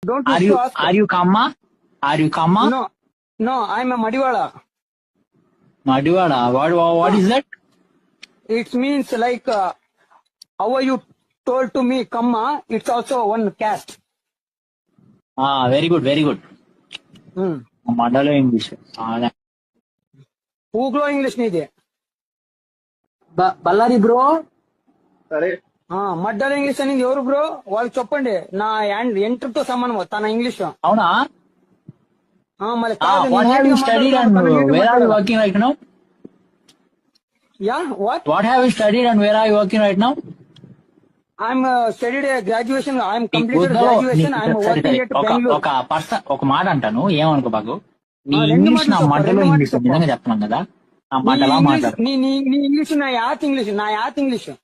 Don't Are wish to you ask. are you Kamma? Are you Kamma? No, no, I'm a Madiwala. Madiwada. What is that? It means like how are you told to me, Kamma? It's also one caste. Very good, very good. Mandalo English. Uglo English నీది. Ballari bro. సరే మడ్డల English అనేది ఎవరు bro? వాళ్ళకి చెప్పండి. నా enter తో సమానం తన ఇంగ్లీష్. అవునా? మళ్ళీ కాదు, What have you studied and where are you working right now? Yeah what? What have you studied and where are you working right now? I'm studied graduation. I'm completed ఉద్యోగం graduation. I'm సరే working సరే at ఒక బెంగళూరు. ఒక person ఒక మాట అంటాను, ఏమనుకో బాగు. నీ రెండు ఇంగ్లీష్ నా మాటలు చెప్పు, మడ్డలో రెండు ఇంగ్లీష్ మాటలు నిజంగా చెప్తున్నాం కదా, నా నీ మడ్డలా ఇంగ్లీష్ మాట్లాడు. నీ ఇంగ్లీష్ నా యాత్ ఇంగ్లీష్.